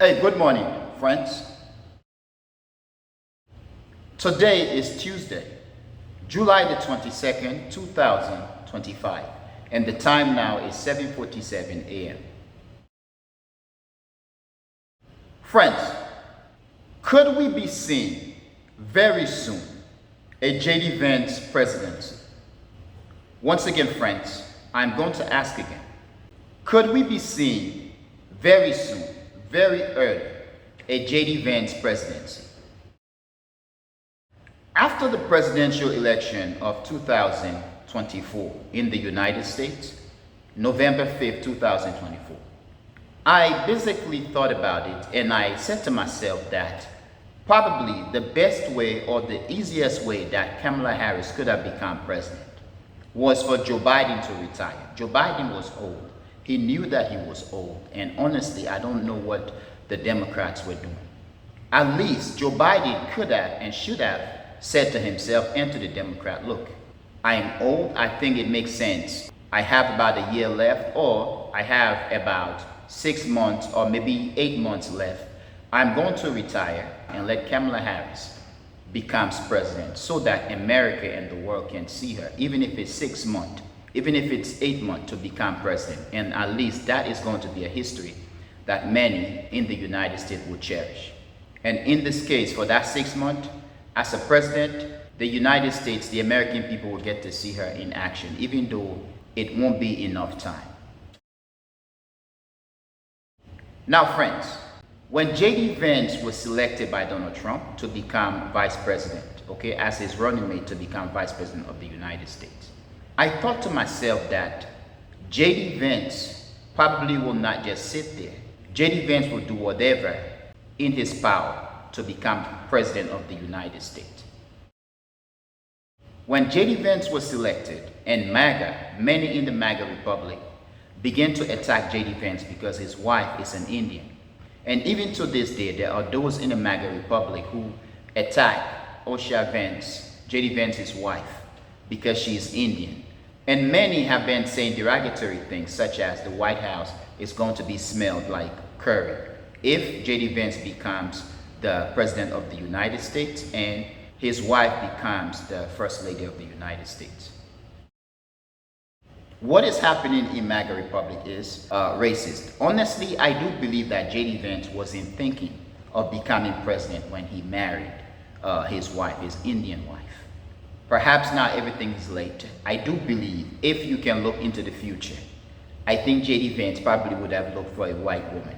Hey, good morning, friends. Today is Tuesday, July the 22nd, 2025, and the time now is 7:47 a.m. Friends, could we be seeing very soon a J.D. Vance presidency? Once again, friends, I'm going to ask again. Could we be seeing very soon, very early, a J.D. Vance presidency? After the presidential election of 2024 in the United States, November 5th, 2024, I basically thought about it and I said to myself that probably the best way or the easiest way that Kamala Harris could have become president was for Joe Biden to retire. Joe Biden was old. He knew that he was old, and honestly, I don't know what the Democrats were doing. At least Joe Biden could have and should have said to himself and to the Democrat, look, I am old, I think it makes sense. I have about a year left, or I have about 6 months or maybe 8 months left. I'm going to retire and let Kamala Harris becomes president so that America and the world can see her, even if it's 6 months. Even if it's 8 months to become president, and at least that is going to be a history that many in the United States will cherish. And in this case, for that 6 months, as a president, the United States, the American people will get to see her in action, even though it won't be enough time. Now, friends, when J.D. Vance was selected by Donald Trump to become vice president, as his running mate to become vice president of the United States, I thought to myself that J.D. Vance probably will not just sit there. J.D. Vance will do whatever in his power to become president of the United States. When J.D. Vance was selected and MAGA, many in the MAGA Republic began to attack J.D. Vance because his wife is an Indian. And even to this day, there are those in the MAGA Republic who attack Osha Vance, J.D. Vance's wife, because she is Indian. And many have been saying derogatory things such as the White House is going to be smelled like curry if J.D. Vance becomes the president of the United States and his wife becomes the first lady of the United States. What is happening in MAGA Republic is racist. Honestly, I do believe that J.D. Vance wasn't thinking of becoming president when he married his wife, his Indian wife. Perhaps not everything is late. I do believe if you can look into the future, I think J.D. Vance probably would have looked for a white woman.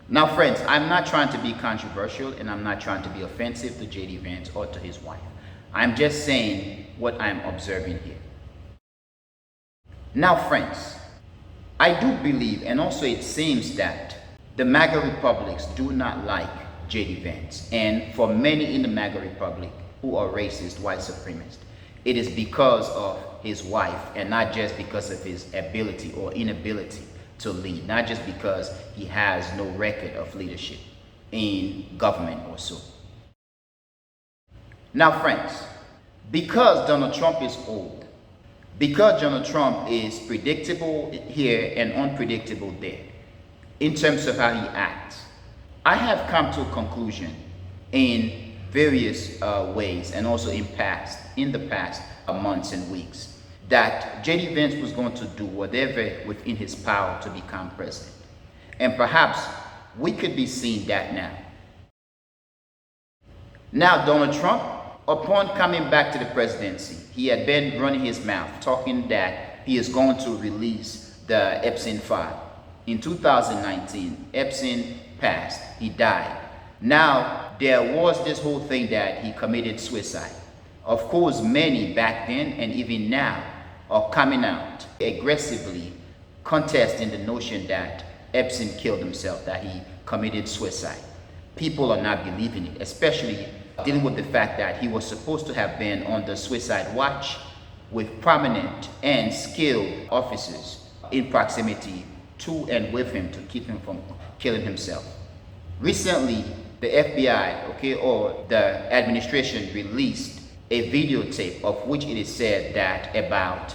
Now, friends, I'm not trying to be controversial and I'm not trying to be offensive to J.D. Vance or to his wife. I'm just saying what I'm observing here. Now, friends, I do believe, and also it seems that the MAGA Republics do not like J.D. Vance. And for many in the MAGA Republic who are racist, white supremacists, it is because of his wife and not just because of his ability or inability to lead, not just because he has no record of leadership in government or so. Now, friends, because Donald Trump is old, because Donald Trump is predictable here and unpredictable there in terms of how he acts, I have come to a conclusion in various ways and also in the past months and weeks that J.D. Vance was going to do whatever within his power to become president. And perhaps we could be seeing that now. Now, Donald Trump, upon coming back to the presidency, he had been running his mouth talking that he is going to release the Epstein file. In 2019, Epstein passed, he died. Now, there was this whole thing that he committed suicide. Of course, many back then and even now are coming out aggressively contesting the notion that Epstein killed himself, that he committed suicide. People are not believing it, especially dealing with the fact that he was supposed to have been on the suicide watch with prominent and skilled officers in proximity to and with him to keep him from killing himself. Recently, the FBI, or the administration released a videotape of which it is said that about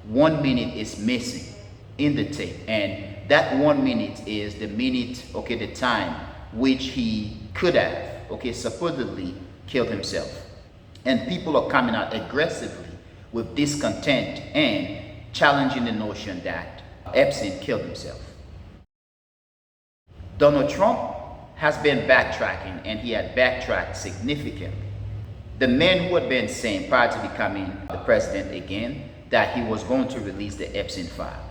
1 minute is missing in the tape. And that 1 minute is the minute, the time which he could have, okay, supposedly killed himself. And people are coming out aggressively with discontent and challenging the notion that Epstein killed himself. Donald Trump has been backtracking, and he had backtracked significantly. The man who had been saying prior to becoming the president again that he was going to release the Epstein file.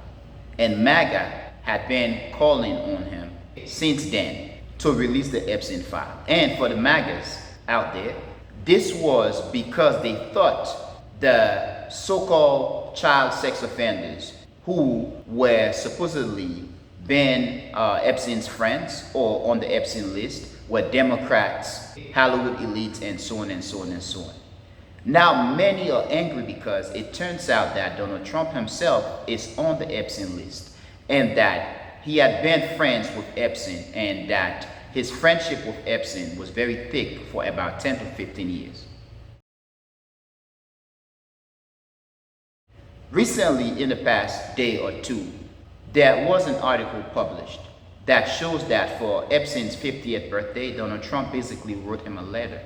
And MAGA had been calling on him since then to release the Epstein file. And for the MAGAs out there, this was because they thought the so-called child sex offenders who were supposedly been Epstein's friends or on the Epstein list were Democrats, Hollywood elites, and so on and so on and so on. Now many are angry because it turns out that Donald Trump himself is on the Epstein list, and that he had been friends with Epstein, and that his friendship with Epstein was very thick for about 10 to 15 years. Recently, in the past day or two, there was an article published that shows that for Epstein's 50th birthday, Donald Trump basically wrote him a letter.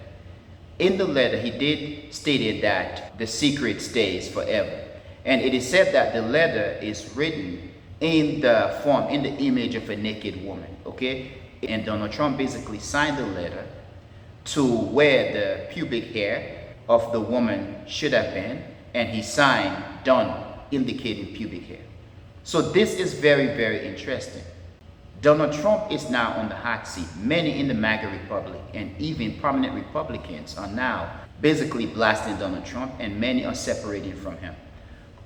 In the letter, he did stated that the secret stays forever. And it is said that the letter is written in the form, in the image of a naked woman, okay? And Donald Trump basically signed the letter to where the pubic hair of the woman should have been, and he signed done, indicating pubic hair. So this is very, very interesting. Donald Trump is now on the hot seat. Many in the MAGA Republic and even prominent Republicans are now basically blasting Donald Trump, and many are separating from him.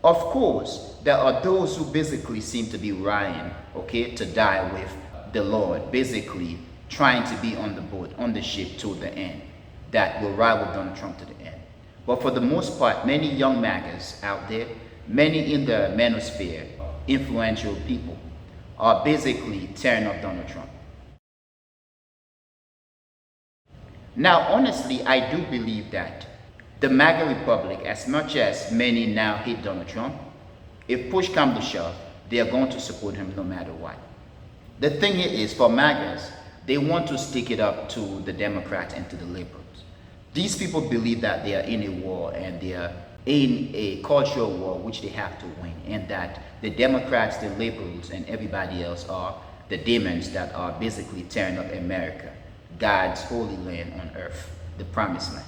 Of course, there are those who basically seem to be riding, okay, to die with the Lord, basically trying to be on the boat, on the ship to the end, that will ride with Donald Trump to the end. But for the most part, many young MAGAs out there, many in the manosphere, influential people, are basically tearing up Donald Trump. Now, honestly, I do believe that the MAGA Republic, as much as many now hate Donald Trump, if push comes to shove, they are going to support him no matter what. The thing here is, for MAGAs, they want to stick it up to the Democrats and to the liberals. These people believe that they are in a war, and they are in a cultural war which they have to win, and that the Democrats, the liberals, and everybody else are the demons that are basically tearing up America, God's holy land on earth, the promised land.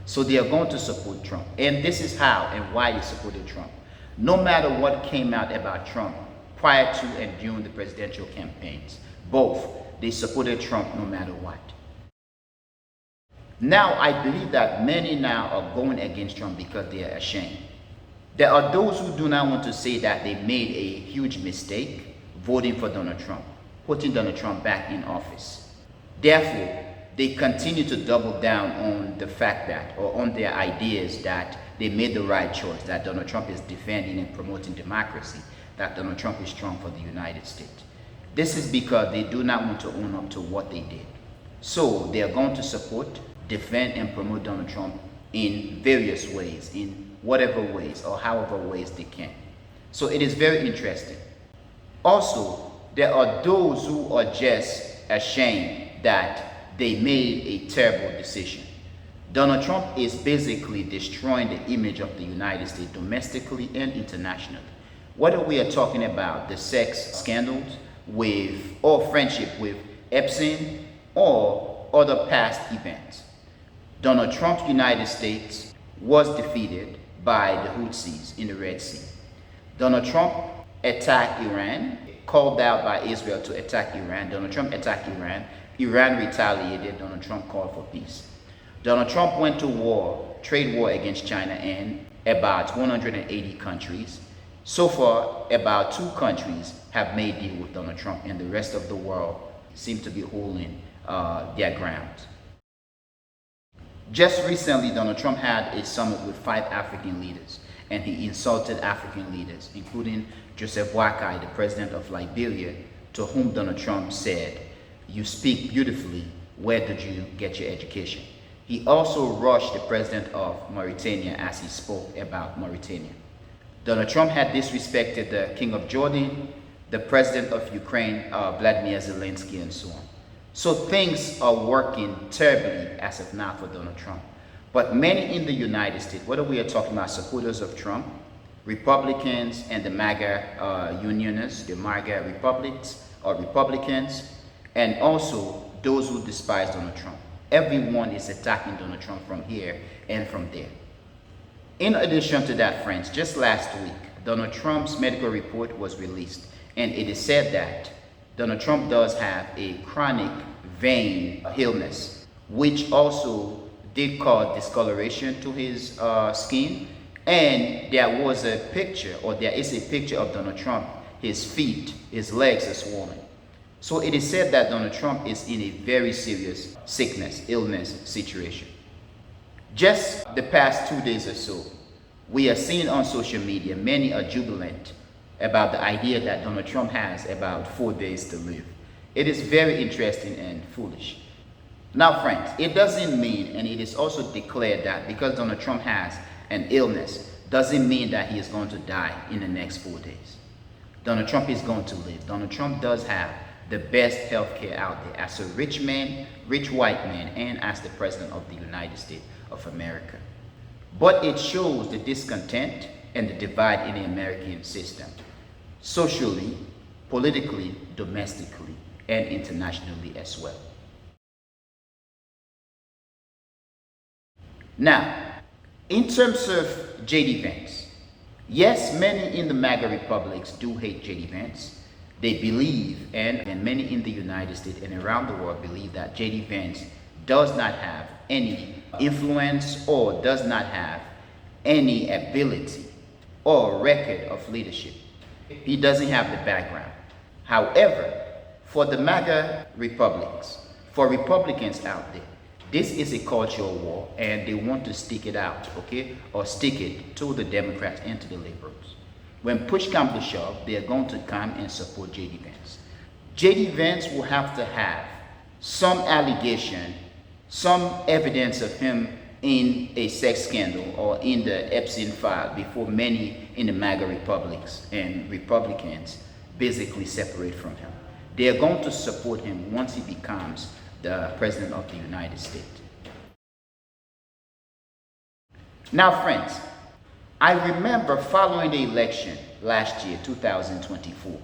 So they are going to support Trump. And this is how and why they supported Trump. No matter what came out about Trump prior to and during the presidential campaigns, both, they supported Trump no matter what. Now, I believe that many now are going against Trump because they are ashamed. There are those who do not want to say that they made a huge mistake voting for Donald Trump, putting Donald Trump back in office. Therefore, they continue to double down on the fact that, or on their ideas that they made the right choice, that Donald Trump is defending and promoting democracy, that Donald Trump is strong for the United States. This is because they do not want to own up to what they did. So they are going to support, defend, and promote Donald Trump in various ways, in whatever ways or however ways they can. So it is very interesting. Also, there are those who are just ashamed that they made a terrible decision. Donald Trump is basically destroying the image of the United States domestically and internationally. Whether we are talking about the sex scandals with, or friendship with Epstein, or other past events. Donald Trump's United States was defeated by the Houthis in the Red Sea. Donald Trump attacked Iran, called out by Israel to attack Iran. Donald Trump attacked Iran. Iran retaliated. Donald Trump called for peace. Donald Trump went to war, trade war against China and about 180 countries. So far, about 2 countries have made deal with Donald Trump, and the rest of the world seems to be holding their ground. Just recently, Donald Trump had a summit with 5 African leaders, and he insulted African leaders, including Joseph Boakai, the president of Liberia, to whom Donald Trump said, "You speak beautifully. Where did you get your education?" He also rushed the president of Mauritania as he spoke about Mauritania. Donald Trump had disrespected the king of Jordan, the president of Ukraine, Vladimir Zelensky, and so on. So things are working terribly as of now for Donald Trump. But many in the United States, whether we are talking about supporters of Trump, Republicans and the MAGA unionists, the MAGA Republicans, and also those who despise Donald Trump. Everyone is attacking Donald Trump from here and from there. In addition to that, friends, just last week, Donald Trump's medical report was released, and it is said that Donald Trump does have a chronic vein illness, which also did cause discoloration to his skin. And there was a picture, or there is a picture of Donald Trump. His feet, his legs are swollen. So it is said that Donald Trump is in a very serious illness situation. Just the past 2 days or so, we are seeing on social media, many are jubilant about the idea that Donald Trump has about 4 days to live. It is very interesting and foolish. Now, friends, it doesn't mean, and it is also declared that because Donald Trump has an illness, doesn't mean that he is going to die in the next 4 days. Donald Trump is going to live. Donald Trump does have the best health care out there as a rich man, rich white man, and as the president of the United States of America. But it shows the discontent and the divide in the American system, socially, politically, domestically, and internationally as well. Now, in terms of J.D. Vance, yes, many in the MAGA republics do hate J.D. Vance. They believe, and many in the United States and around the world believe that J.D. Vance does not have any influence or does not have any ability or record of leadership. He doesn't have the background. However, for the MAGA republics, for Republicans out there, this is a cultural war and they want to stick it out, okay? Or stick it to the Democrats and to the liberals. When push comes to shove, they are going to come and support J.D. Vance. J.D. Vance will have to have some allegation, some evidence of him in a sex scandal or in the Epstein file before many in the MAGA republics and Republicans basically separate from him. They are going to support him once he becomes the president of the United States. Now, friends, I remember following the election last year, 2024,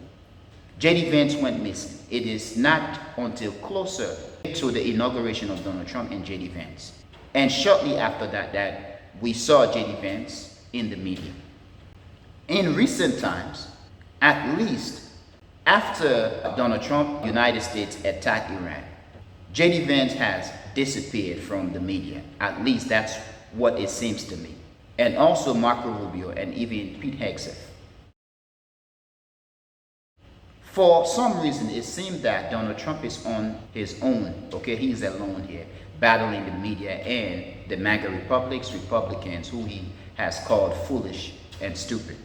J.D. Vance went missing. It is not until closer to the inauguration of Donald Trump and J.D. Vance, and shortly after that we saw J.D. Vance in the media. In recent times, at least after Donald Trump, United States attacked Iran, J.D. Vance has disappeared from the media. At least that's what it seems to me. And also Marco Rubio and even Pete Hegseth. For some reason, it seems that Donald Trump is on his own. Okay, he's alone here, battling the media and the MAGA Republicans, who he has called foolish and stupid.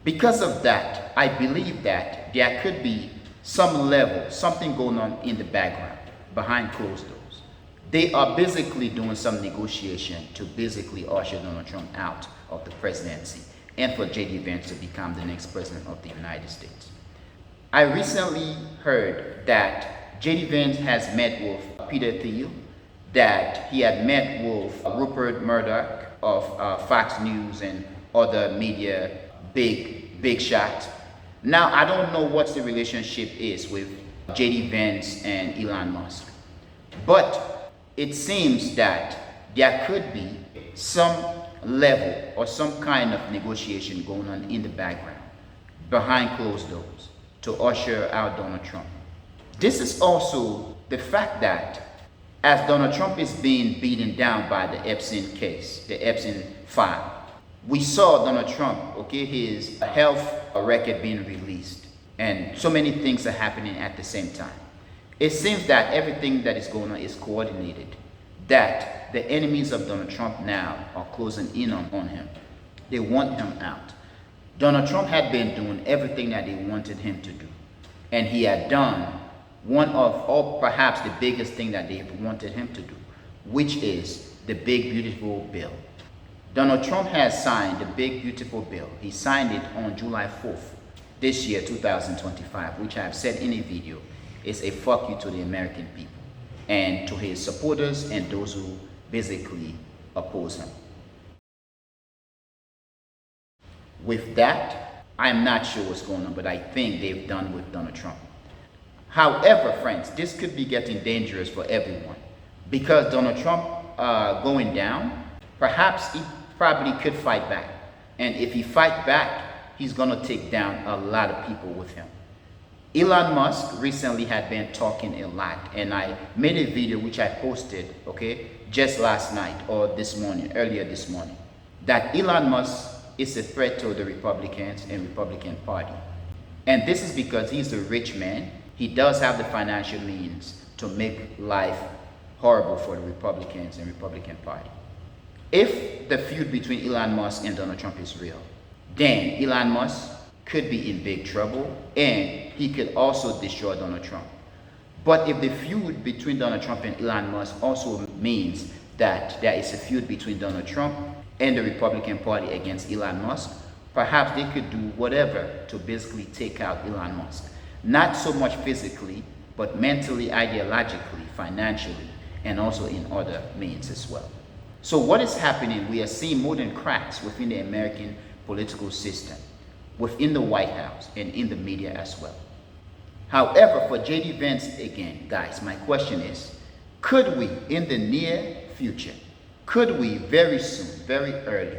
Because of that, I believe that there could be some level, something going on in the background, behind closed doors. They are basically doing some negotiation to basically usher Donald Trump out of the presidency and for J.D. Vance to become the next president of the United States. I recently heard that J.D. Vance has met with Peter Thiel, that he had met with Rupert Murdoch of Fox News and other media big shots. Now, I don't know what the relationship is with J.D. Vance and Elon Musk, but it seems that there could be some level or some kind of negotiation going on in the background, behind closed doors, to usher out Donald Trump. This is also the fact that as Donald Trump is being beaten down by the Epstein case, the Epstein file, we saw Donald Trump, okay, his health record being released, and so many things are happening at the same time. It seems that everything that is going on is coordinated, that the enemies of Donald Trump now are closing in on him. They want him out. Donald Trump had been doing everything that they wanted him to do, and he had done one of, or perhaps the biggest thing that they wanted him to do, which is the Big Beautiful Bill. Donald Trump has signed the Big Beautiful Bill. He signed it on July 4th this year, 2025, which I have said in a video. is a fuck you to the American people and to his supporters and those who basically oppose him. With that, I'm not sure what's going on, but I think they've done with Donald Trump. However, friends, this could be getting dangerous for everyone because Donald Trump going down, perhaps he probably could fight back. And if he fight back, he's going to take down a lot of people with him. Elon Musk recently had been talking a lot, and I made a video which I posted, okay, just last night or this morning, earlier this morning, that Elon Musk is a threat to the Republicans and Republican Party. And this is because he's a rich man. He does have the financial means to make life horrible for the Republicans and Republican Party. If the feud between Elon Musk and Donald Trump is real, then Elon Musk could be in big trouble and he could also destroy Donald Trump. But if the feud between Donald Trump and Elon Musk also means that there is a feud between Donald Trump and the Republican Party against Elon Musk, perhaps they could do whatever to basically take out Elon Musk. Not so much physically, but mentally, ideologically, financially, and also in other means as well. So what is happening? We are seeing more than cracks within the American political system, within the White House, and in the media as well. However, for J.D. Vance again, guys, my question is, could we, in the near future, could we very soon, very early,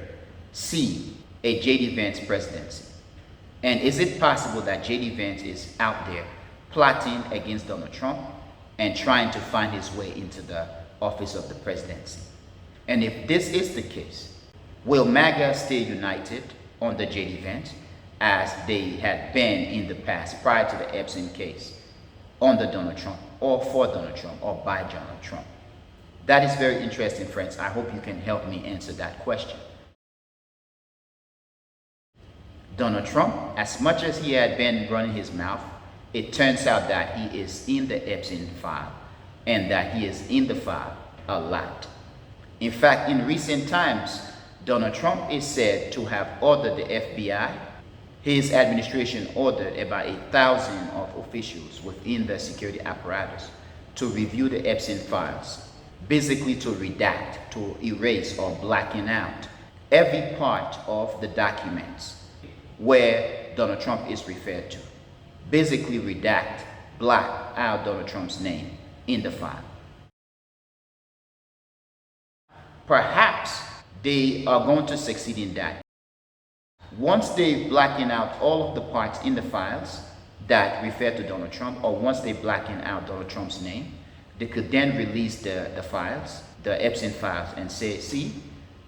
see a J.D. Vance presidency? And is it possible that J.D. Vance is out there plotting against Donald Trump and trying to find his way into the office of the presidency? And if this is the case, will MAGA stay united under J.D. Vance as they had been in the past prior to the Epstein case under Donald Trump or for Donald Trump or by Donald Trump? That is very interesting, friends. I hope you can help me answer that question. Donald Trump, as much as he had been running his mouth, it turns out that he is in the Epstein file and that he is in the file a lot. In fact, in recent times, Donald Trump is said to have ordered the FBI, his administration ordered about 1,000 of officials within the security apparatus to review the Epstein files, basically to redact, to erase or blacken out every part of the documents where Donald Trump is referred to. Basically redact, black out Donald Trump's name in the file. Perhaps they are going to succeed in that. Once they blacken out all of the parts in the files that refer to Donald Trump, or once they blacken out Donald Trump's name, they could then release the files, the Epstein files, and say, see,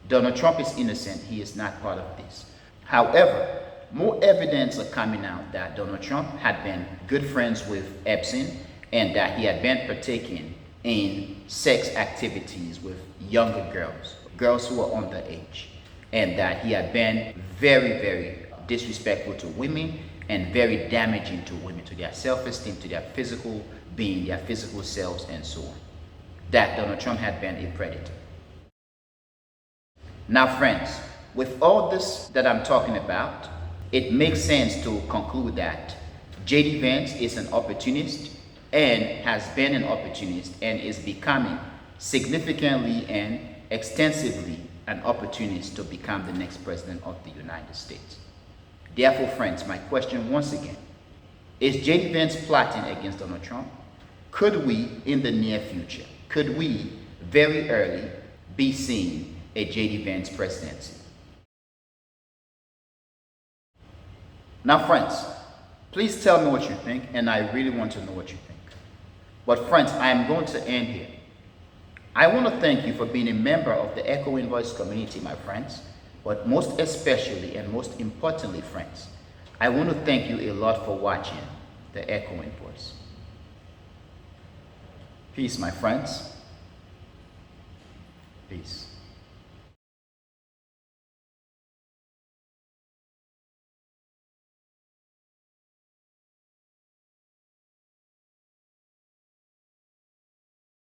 Donald Trump is innocent, he is not part of this. However, more evidence are coming out that Donald Trump had been good friends with Epstein and that he had been partaking in sex activities with younger girls who were underage, and that he had been very, very disrespectful to women and very damaging to women, to their self-esteem, to their physical being, their physical selves, and so on. That Donald Trump had been a predator. Now, friends, with all this that I'm talking about, it makes sense to conclude that J.D. Vance is an opportunist and has been an opportunist and is becoming significantly and extensively an opportunist to become the next president of the United States. Therefore, friends, my question once again, is J.D. Vance plotting against Donald Trump? Could we, in the near future, could we very early be seeing a J.D. Vance presidency? Now, friends, please tell me what you think, and I really want to know what you think. But friends, I am going to end here. I want to thank you for being a member of the Echoing Voice community, my friends. But most especially and most importantly, friends, I want to thank you a lot for watching the Echoing Voice. Peace, my friends. Peace.